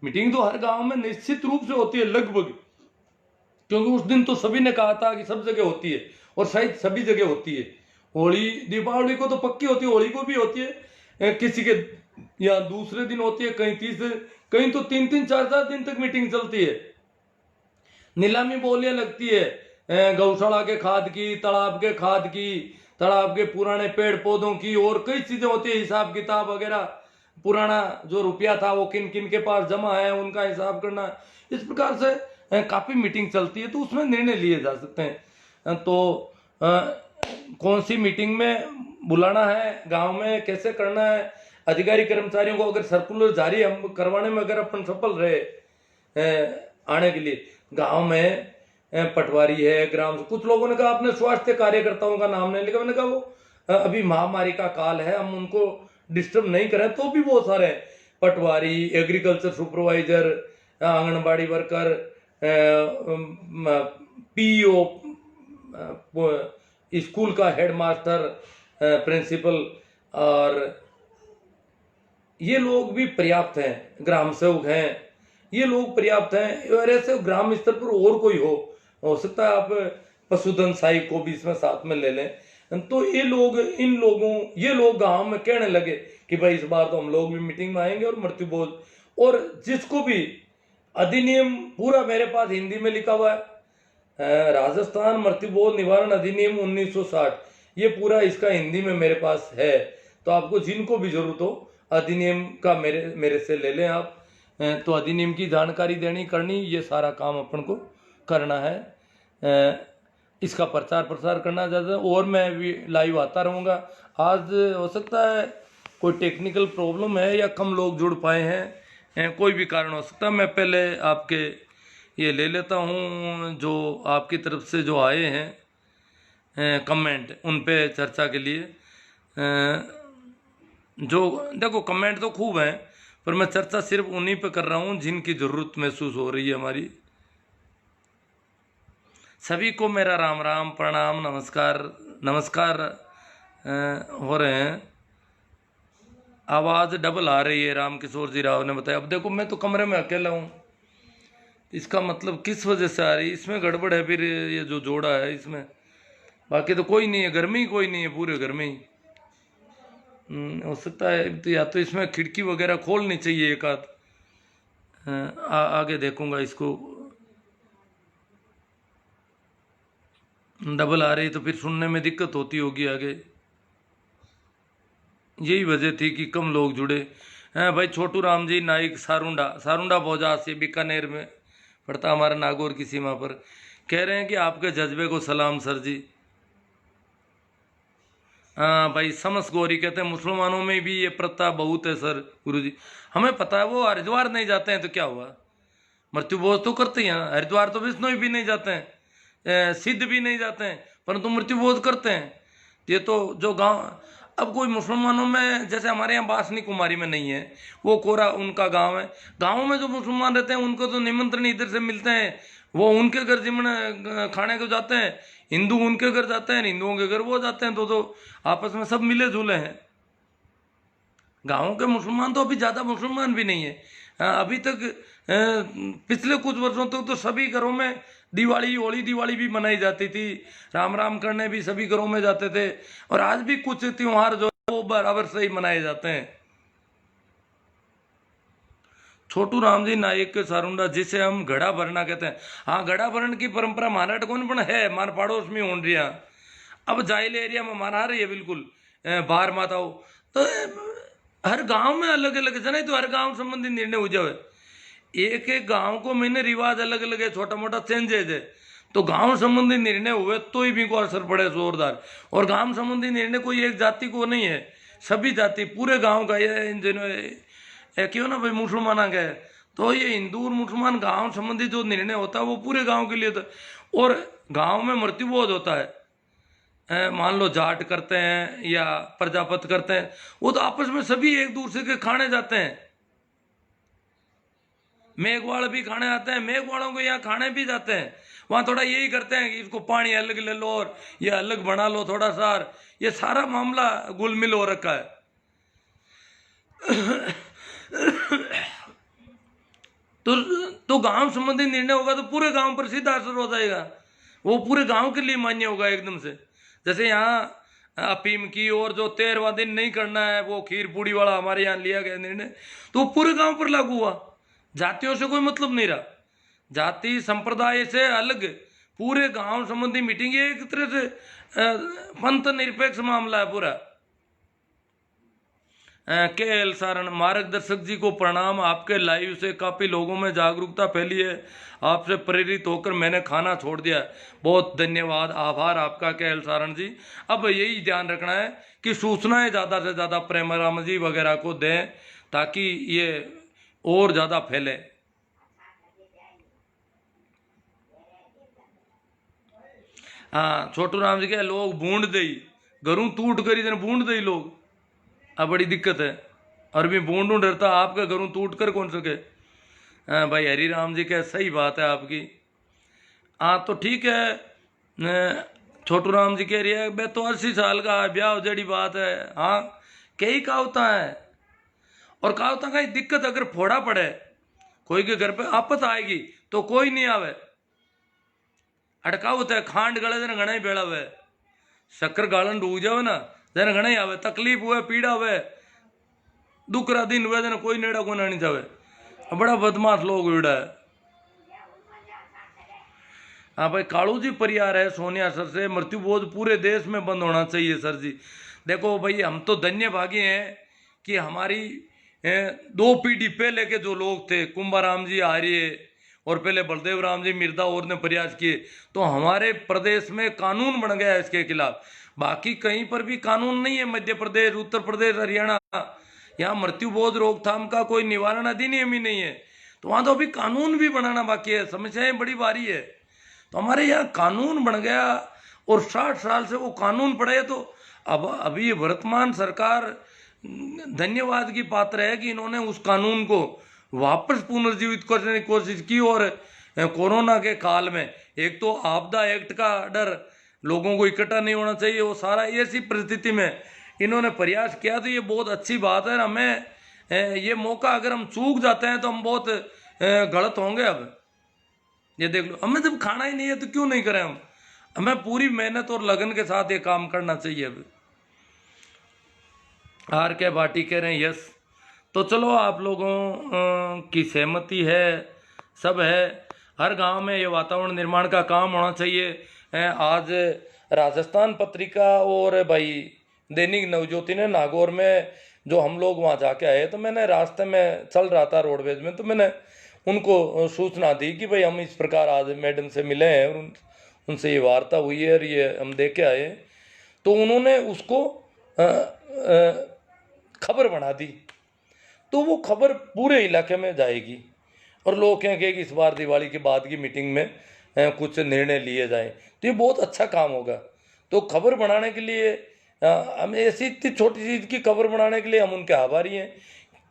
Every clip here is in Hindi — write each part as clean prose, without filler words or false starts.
मीटिंग तो हर गांव में निश्चित रूप से होती है लगभग, क्योंकि उस दिन तो सभी ने कहा था कि सब जगह होती है, और शायद सभी जगह होती है। होली दीपावली को तो पक्की होती है, होली को भी होती है, किसी के या दूसरे दिन होती है, कहीं तीसरे, कहीं तो 3-3 4-4 दिन तक मीटिंग चलती है। नीलामी बोलियां लगती है, गौशाला के खाद की, तालाब के खाद की, तालाब के पुराने पेड़ पौधों की, और कई चीजें होती है, हिसाब किताब वगैरह, पुराना जो रुपया था वो किन किन के पास जमा है उनका हिसाब करना। इस प्रकार से काफी मीटिंग चलती है, तो उसमें निर्णय लिए जा सकते हैं। तो कौन सी मीटिंग में बुलाना है, गांव में कैसे करना है, अधिकारी कर्मचारियों को अगर सर्कुलर जारी हम करवाने में अगर अपन सफल रहे आने के लिए, गांव में पटवारी है, ग्राम, कुछ लोगों ने कहा अपने स्वास्थ्य कार्यकर्ताओं का नाम नहीं लिखा, मैंने कहा वो अभी महामारी का काल है, हम उनको डिस्टर्ब नहीं करें, तो भी बहुत सारे हैं, patwari, agriculture supervisor, anganwadi worker, PO, school का हेडमास्टर, प्रिंसिपल, और ये लोग भी पर्याप्त हैं, ग्राम सेवक हैं, ये लोग पर्याप्त हैं। और ऐसे ग्राम स्तर पर और कोई हो सकता है आप पशुधन सहायक को भी इसमें साथ में ले लें, तो ये लोग, ये लोग गांव में कहने लगे कि भाई इस बार तो हम लोग भी मीटिंग में आएंगे, और मृत्यु बोझ, और जिसको भी अधिनियम पूरा मेरे पास हिंदी में लिखा हुआ है, राजस्थान मृत्यु बोझ निवारण अधिनियम 1960, ये पूरा इसका हिंदी में मेरे पास है, तो आपको जिनको भी जरूरत हो अधिनियम का मेरे से ले लें आप। तो अधिनियम की जानकारी देनी करनी, ये सारा काम अपन को करना है, इसका प्रचार प्रसार करना ज़्यादा, और मैं भी लाइव आता रहूँगा। आज हो सकता है कोई टेक्निकल प्रॉब्लम है या कम लोग जुड़ पाए हैं, कोई भी कारण हो सकता है। मैं पहले आपके ये ले लेता हूँ जो आपकी तरफ से जो आए हैं कमेंट, उन पे चर्चा के लिए। जो देखो कमेंट तो खूब हैं, पर मैं चर्चा सिर्फ उन्हीं पे कर रहा हूँ जिनकी ज़रूरत महसूस हो रही है हमारी। सभी को मेरा राम राम, प्रणाम, नमस्कार हो रहे हैं। आवाज़ डबल आ रही है, राम किशोर जी राव ने बताया। अब देखो मैं तो कमरे में अकेला हूँ, इसका मतलब किस वजह से आ रही है, इसमें गड़बड़ है फिर, ये जो जोड़ा है इसमें, बाकी तो कोई नहीं है, घर में ही कोई नहीं है, पूरे घर में ही। हो सकता है तो या तो इसमें खिड़की वगैरह खोलनी चाहिए एक आध, आगे देखूंगा इसको। डबल आ रही तो फिर सुनने में दिक्कत होती होगी आगे, यही वजह थी कि कम लोग जुड़े हैं। भाई छोटू राम जी नाइक, सारुंडा भोजा से, बीकानेर में पड़ता हमारा, नागौर की सीमा पर, कह रहे हैं कि आपके जज्बे को सलाम सर जी। हाँ भाई समस गौरी कहते हैं मुसलमानों में भी ये प्रथा बहुत है सर गुरुजी। हमें पता है, वो हरिद्वार नहीं जाते हैं तो क्या हुआ, मृत्यु भोज तो करते हैं, हरिद्वार तो विष्णु भी नहीं जाते हैं, सिद्ध भी नहीं जाते हैं, परंतु मृत्यु भोज करते हैं। ये तो जो गांव, अब कोई मुसलमानों में जैसे हमारे यहाँ बासनी कुमारी में नहीं है, वो कोरा उनका गांव है, गांव में जो मुसलमान रहते हैं उनको तो निमंत्रण इधर से मिलते हैं, वो उनके घर जिमन खाने को जाते हैं, हिंदू उनके घर जाते हैं, हिंदुओं के घर वो जाते हैं, तो आपस में सब मिले जुले हैं। गाँव के मुसलमान तो अभी ज़्यादा मुसलमान भी नहीं है, अभी तक पिछले कुछ वर्षों तक तो सभी घरों में दिवाली, होली दिवाली भी मनाई जाती थी, राम राम करने भी सभी घरों में जाते थे, और आज भी कुछ त्योहार जो है वो बराबर से ही मनाए जाते हैं। छोटू राम जी नायक के सारुंडा, जिसे हम घड़ा भरना कहते हैं, हाँ घड़ा भरण की परंपरा महाराष्ट्र कौन पण है, मार पड़ोस में होन रही। अब जाइल एरिया में मना रही है बिल्कुल, बाहर माताओ तो हर गांव में अलग अलग है, नहीं तो हर गांव संबंधी निर्णय हो जाए, एक एक गांव को मैंने रिवाज अलग अलग है, छोटा मोटा चेंजेज है, तो गांव संबंधी निर्णय हुए तो ही भी को असर पड़े जोरदार। और गांव संबंधी निर्णय कोई एक जाति को नहीं है, सभी जाति पूरे गांव का, ये क्यों ना भाई मुसलमान का, तो ये हिंदू और मुसलमान गांव संबंधी जो निर्णय होता है वो पूरे गांव के लिए था। और गांव में मृत्यु बहुत होता है, मान लो जाट करते हैं या प्रजापत करते हैं, वो तो आपस में सभी एक दूसरे के खाने जाते हैं, मेघवाड़ भी खाने आते हैं, मेघवाड़ों को यहाँ खाने भी जाते हैं, वहाँ थोड़ा यही करते हैं कि इसको पानी अलग ले लो और ये अलग बना लो थोड़ा सा, ये सारा मामला गुलमिल हो रखा है। तो गांव संबंधी निर्णय होगा तो पूरे गांव पर सीधा असर हो जाएगा, वो पूरे गांव के लिए मान्य होगा एकदम से। जैसे यहाँ अफीम की और जो 13वां दिन नहीं करना है वो खीर पूड़ी वाला हमारे यहाँ लिया गया निर्णय, तो वो पूरे गांव पर लागू हुआ। जातियों से कोई मतलब नहीं रहा, जाति संप्रदाय से अलग पूरे गांव संबंधी मीटिंग, ये एक तरह से पंथ निरपेक्ष मामला है पूरा। KL सारण मार्गदर्शक जी को प्रणाम, आपके लाइव से काफ़ी लोगों में जागरूकता फैली है, आपसे प्रेरित होकर मैंने खाना छोड़ दिया। बहुत धन्यवाद, आभार आपका KL सारण जी। अब यही ध्यान रखना है कि सूचनाएं ज़्यादा से ज़्यादा प्रेमाराम जी वगैरह को दें ताकि ये और ज़्यादा फैले। हाँ, छोटू राम जी के लोग बूंद दई घरों टूट कर इधर बूंद दई लोग, अब बड़ी दिक्कत है। और भी बूंदू डरता आपके घरों टूट कर कौन सके। हाँ भाई, हरी राम जी के सही बात है आपकी। हाँ तो ठीक है, छोटू राम जी कह रही है मैं तो 80 साल का ब्याह जड़ी बात है। हाँ, कई कहावता है, और कहावता का दिक्कत अगर फोड़ा पड़े कोई के घर पे आपत आएगी तो कोई नहीं आवे। अटकावत है खांड गले जन घना ही बेड़ा हुए, शक्कर गालन डूब जावे ना जन घना ही आवे, तकलीफ हुए पीड़ा हुए दुखरा दिन हुए जन कोई नेड़ा को नहीं जावे। बड़ा बदमाश लोग उड़ा है। हाँ भाई, कालू जी परिवार है सोनिया सर से, मृत्यु बोध पूरे देश में बंद होना चाहिए सर जी। देखो भाई, हम तो धन्य भागी हैं कि हमारी 2 पीढ़ी पहले के जो लोग थे, कुंभाराम जी आर्य और पहले बलदेव राम जी मिर्दा और ने प्रयास किए, तो हमारे प्रदेश में कानून बन गया इसके खिलाफ। बाकी कहीं पर भी कानून नहीं है, मध्य प्रदेश, उत्तर प्रदेश, हरियाणा, यहाँ मृत्यु बोध रोकथाम का कोई निवारण अधिनियम ही नहीं है, तो वहाँ तो अभी कानून भी बनाना बाकी है, समस्याएं बड़ी भारी है। तो हमारे यहाँ कानून बन गया और 60 साल से वो कानून पड़े, तो अब अभी वर्तमान सरकार धन्यवाद की पात्र है कि इन्होंने उस कानून को वापस पुनर्जीवित करने की कोशिश की। और कोरोना के काल में एक तो आपदा एक्ट का डर, लोगों को इकट्ठा नहीं होना चाहिए, वो सारा ऐसी परिस्थिति में इन्होंने प्रयास किया, तो ये बहुत अच्छी बात है। हमें ये मौका अगर हम चूक जाते हैं तो हम बहुत गलत होंगे। अब ये देख लो, हमें जब खाना ही नहीं है तो क्यों नहीं करें हम, हमें पूरी मेहनत और लगन के साथ ये काम करना चाहिए। अब RK भाटी कह रहे हैं यस, तो चलो आप लोगों की सहमति है, सब है। हर गांव में ये वातावरण निर्माण का काम होना चाहिए। आज राजस्थान पत्रिका और भाई दैनिक नवज्योति ने नागौर में जो हम लोग वहाँ जाके आए, तो मैंने रास्ते में चल रहा था रोडवेज में, तो मैंने उनको सूचना दी कि भाई हम इस प्रकार आज मैडम से मिले हैं और उनसे ये वार्ता हुई है और ये हम देख के आए। तो उन्होंने उसको खबर बना दी, तो वो खबर पूरे इलाके में जाएगी और लोग कहेंगे कि इस बार दिवाली के बाद की मीटिंग में कुछ निर्णय लिए जाएं, तो ये बहुत अच्छा काम होगा। तो खबर बनाने के लिए हम ऐसी इतनी छोटी चीज़ की खबर बनाने के लिए हम उनके आभारी हैं,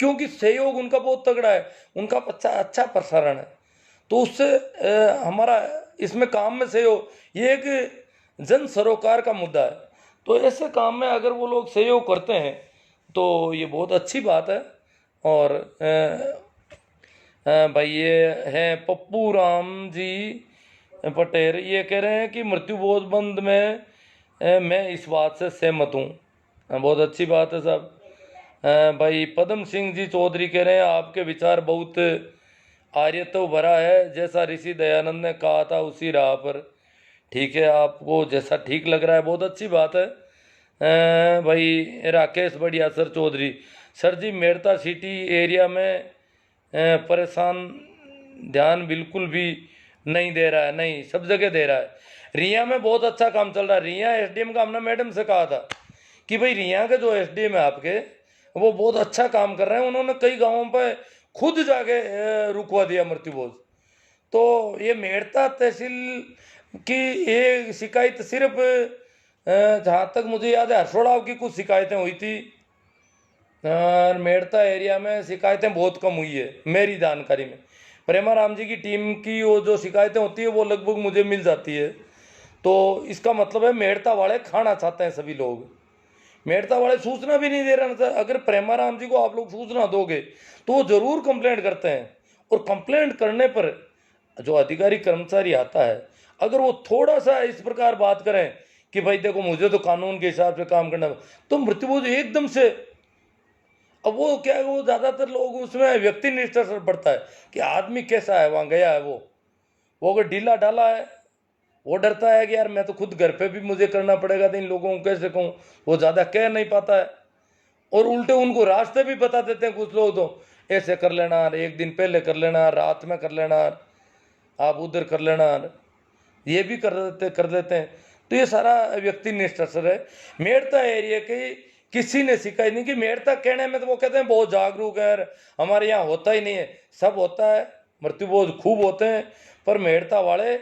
क्योंकि सहयोग उनका बहुत तगड़ा है, उनका अच्छा प्रसारण है, तो उससे हमारा इसमें काम में सहयोग, ये एक जन सरोकार का मुद्दा है। तो ऐसे काम में अगर वो लोग सहयोग करते हैं तो ये बहुत अच्छी बात है। और भाई ये हैं पप्पू राम जी पटेल, ये कह रहे हैं कि मृत्यु बोध बंद में मैं इस बात से सहमत हूँ। बहुत अच्छी बात है साहब। भाई पद्म सिंह जी चौधरी कह रहे हैं आपके विचार बहुत आर्यत्व भरा है, जैसा ऋषि दयानंद ने कहा था उसी राह पर। ठीक है, आपको जैसा ठीक लग रहा है, बहुत अच्छी बात है। भाई राकेश बढ़िया सर चौधरी, सर जी मेड़ता सिटी एरिया में परेशान ध्यान बिल्कुल भी नहीं दे रहा है। नहीं, सब जगह दे रहा है। रिया में बहुत अच्छा काम चल रहा है। रिया SDM का हमने मैडम से कहा था कि भाई रिया के जो SDM है आपके, वो बहुत अच्छा काम कर रहे हैं। उन्होंने कई गांवों पे खुद जाके रुकवा दिया मृत्यु बोध। तो ये मेड़ता तहसील की ये शिकायत सिर्फ जहाँ तक मुझे याद है हरसोड़ाव की कुछ शिकायतें हुई थी, मेड़ता एरिया में शिकायतें बहुत कम हुई है मेरी जानकारी में। प्रेमाराम जी की टीम की वो जो शिकायतें होती है वो लगभग मुझे मिल जाती है। तो इसका मतलब है मेड़ता वाले खाना चाहते हैं सभी लोग, मेड़ता वाले सूचना भी नहीं दे रहे ना। अगर प्रेमाराम जी को आप लोग सूचना दोगे तो वो जरूर कंप्लेंट करते हैं और कंप्लेंट करने पर जो अधिकारी कर्मचारी आता है, अगर वो थोड़ा सा इस प्रकार बात करें कि भाई देखो मुझे तो कानून के हिसाब से काम करना, तो मृत्युभोज एकदम से, अब वो क्या है, वो ज़्यादातर लोग उसमें व्यक्ति निष्ठ असर पड़ता है कि आदमी कैसा है, वहाँ गया है वो अगर ढीला ढाला है, वो डरता है कि यार मैं तो खुद घर पे भी मुझे करना पड़ेगा, तो इन लोगों को कैसे कहूँ, वो ज़्यादा कह नहीं पाता है। और उल्टे उनको रास्ते भी बता देते हैं कुछ लोग, तो ऐसे कर लेना, एक दिन पहले कर लेना, रात में कर लेना, आप उधर कर लेना, ये भी कर देते हैं। तो ये सारा व्यक्ति निष्ठ असर है। मेड़ता एरिया के किसी ने सिखाई नहीं कि मेड़ता कहने में तो वो कहते हैं बहुत जागरूक है, हमारे यहाँ होता ही नहीं है। सब होता है, मृत्युभोज खूब होते हैं, पर मेड़ता वाले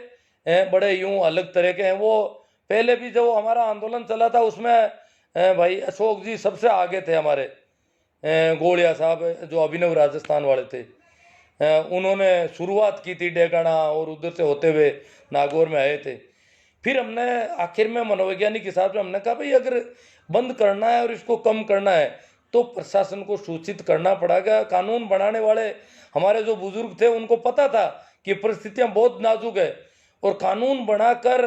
बड़े यूं अलग तरह के हैं। वो पहले भी जो हमारा आंदोलन चला था उसमें भाई अशोक जी सबसे आगे थे, हमारे गोलिया साहब जो अभिनव राजस्थान वाले थे, उन्होंने शुरुआत की थी डेगाना, और उधर से होते हुए नागौर में आए थे। फिर हमने आखिर में मनोवैज्ञानिक हिसाब से हमने कहा भाई अगर बंद करना है और इसको कम करना है तो प्रशासन को सूचित करना पड़ेगा। कानून बनाने वाले हमारे जो बुजुर्ग थे उनको पता था कि परिस्थितियां बहुत नाजुक है, और कानून बनाकर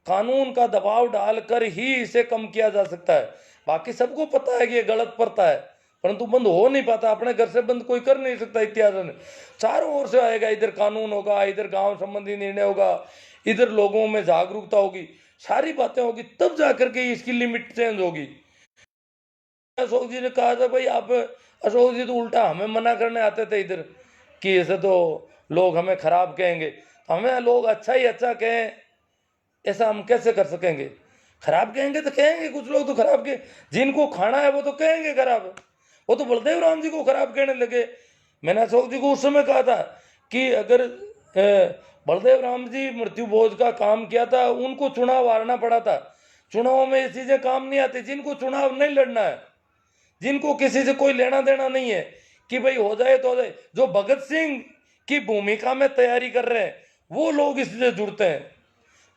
कानून का दबाव डालकर ही इसे कम किया जा सकता है। बाकी सबको पता है कि ये गलत पड़ता है, परंतु बंद हो नहीं पाता। अपने घर से बंद कोई कर नहीं सकता। इतिहास में चारों ओर से आएगा, इधर कानून होगा, इधर गांव संबंधी निर्णय होगा, इधर लोगों में जागरूकता होगी, सारी बातें होगी, तब जाकर के इसकी लिमिट चेंज होगी। अशोक जी ने कहा था भाई आप, अशोक जी तो उल्टा हमें मना करने आते थे इधर कि ऐसे तो लोग हमें खराब कहेंगे। हमें लोग अच्छा ही अच्छा कहें, ऐसा हम कैसे कर सकेंगे? खराब कहेंगे तो कहेंगे, कुछ लोग तो खराब के जिनको खाना है वो तो कहेंगे खराब। वो तो बलदेव राम जी को खराब कहने लगे। मैंने अशोक जी को उस समय कहा था कि अगर बलदेव राम जी मृत्युभोज का काम किया था, उनको चुनाव हारना पड़ा था। चुनाव में ये चीजें काम नहीं आती। जिनको चुनाव नहीं लड़ना है, जिनको किसी से कोई लेना देना नहीं है कि भाई हो जाए तो हो जाए, जो भगत सिंह की भूमिका में तैयारी कर रहे हैं वो लोग इससे जुड़ते हैं।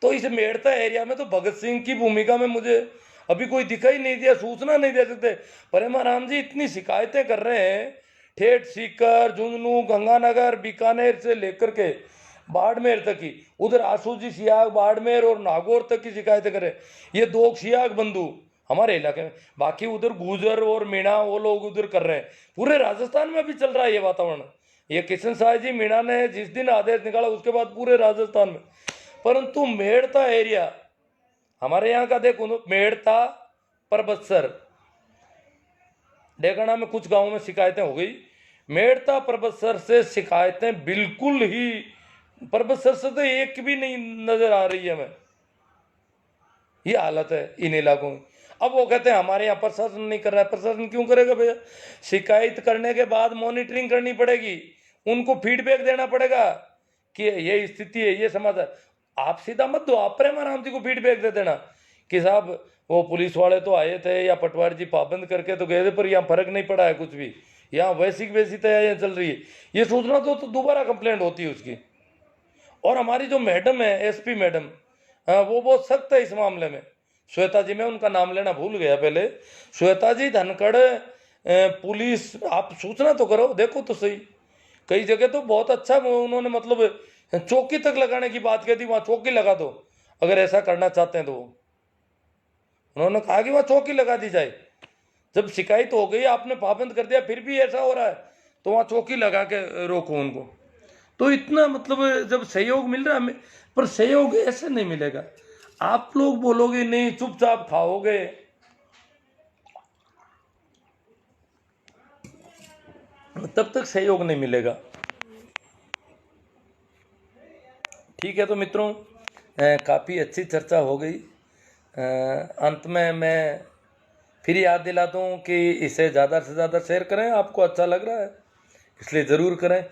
तो इस मेड़ता एरिया में तो भगत सिंह की भूमिका में मुझे अभी कोई दिखाई नहीं दिया, सूचना नहीं दे सकते। परेमाराम जी इतनी शिकायतें कर रहे हैं, ठेठ सीकर, झुंझुनू, गंगानगर, बीकानेर से लेकर के बाड़मेर तक की, उधर आसूजी सियाग, बाड़मेर और नागौर तक की शिकायतें कर रहे हैं। ये दो सियाग बंधु हमारे इलाके में, बाकी उधर गुजर और मीणा वो लोग उधर कर रहे हैं। पूरे राजस्थान में भी चल रहा है ये वातावरण। ये किशन साह जी मीणा ने जिस दिन आदेश निकाला उसके बाद पूरे राजस्थान में, परंतु मेड़ता एरिया हमारे यहाँ का देखो, मेड़ता, परबतसर, डेगाना में कुछ गांवों में शिकायतें हो गई। मेड़ता परबतसर से शिकायतें बिल्कुल ही, परबतसर से तो एक भी नहीं नजर आ रही है हमें। ये हालत है इन इलाकों में। अब वो कहते हैं हमारे यहाँ प्रशासन नहीं कर रहा है। प्रशासन क्यों करेगा भैया? शिकायत करने के बाद मॉनिटरिंग करनी पड़ेगी, उनको फीडबैक देना पड़ेगा कि ये स्थिति है, ये समाचार। आप सीधा मत दो, आप प्रेमाराम जी को फीडबैक दे देना कि साहब वो पुलिस वाले तो आए थे या पटवारी जी पाबंद करके तो गए थे, पर यहाँ फर्क नहीं पड़ा है कुछ भी, यहाँ वैसी तैयारियां चल रही है। ये सोचना तो दोबारा कंप्लेंट होती है उसकी। और हमारी जो मैडम है, एसपी मैडम, वो बहुत सख्त है इस मामले में। श्वेता जी, मैं उनका नाम लेना भूल गया पहले, श्वेता जी धनखड़ पुलिस, आप सूचना तो करो, देखो तो सही। कई जगह तो बहुत अच्छा उन्होंने मतलब चौकी तक लगाने की बात कही थी, वहां चौकी लगा दो अगर ऐसा करना चाहते हैं तो। उन्होंने कहा कि वहां चौकी लगा दी जाए। जब शिकायत हो गई, आपने पाबंद कर दिया, फिर भी ऐसा हो रहा है तो वहां चौकी लगा के रोको उनको। तो इतना मतलब जब सहयोग मिल रहा है, पर सहयोग ऐसे नहीं मिलेगा। आप लोग बोलोगे नहीं, चुपचाप खाओगे, तब तक सहयोग नहीं मिलेगा। ठीक है, तो मित्रों काफ़ी अच्छी चर्चा हो गई। अंत में मैं फिर याद दिला दूँ कि इसे ज़्यादा से ज़्यादा शेयर करें। आपको अच्छा लग रहा है इसलिए ज़रूर करें,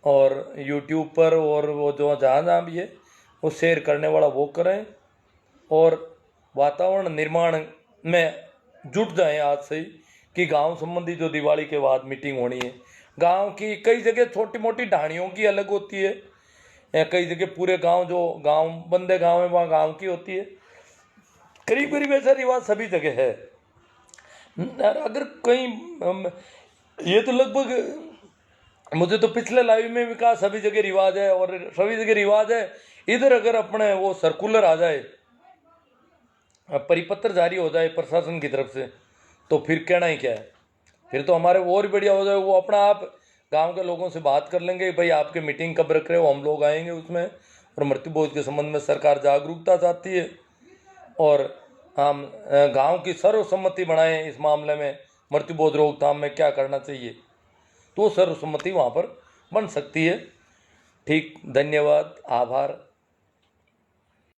और यूट्यूब पर और वो जो जहाँ भी है वो शेयर करने वाला वो करें, और वातावरण निर्माण में जुट जाएं आज से ही कि गांव संबंधी जो दिवाली के बाद मीटिंग होनी है, गांव की कई जगह छोटी मोटी ढाणियों की अलग होती है, कई जगह पूरे गांव, जो गांव बंदे गांव है वहाँ गांव की होती है। करीब करीब ऐसा रिवाज सभी जगह है। अगर कहीं ये तो लगभग मुझे तो पिछले लाइव में भी कहा सभी जगह रिवाज है, और सभी जगह रिवाज है। इधर अगर अपने वो सर्कुलर आ जाए, परिपत्र जारी हो जाए प्रशासन की तरफ से, तो फिर कहना ही क्या है। फिर तो हमारे और बढ़िया हो जाए। वो अपना आप गांव के लोगों से बात कर लेंगे, भाई आपके मीटिंग कब रख रहे हो, हम लोग आएंगे उसमें। और मृत्यु भोज के संबंध में सरकार जागरूकता चाहती है, और हम गांव की सर्वसम्मति बनाएं इस मामले में, मृत्यु भोज रोकथाम में क्या करना चाहिए, तो सर्वसम्मति वहाँ पर बन सकती है। ठीक, धन्यवाद, आभार।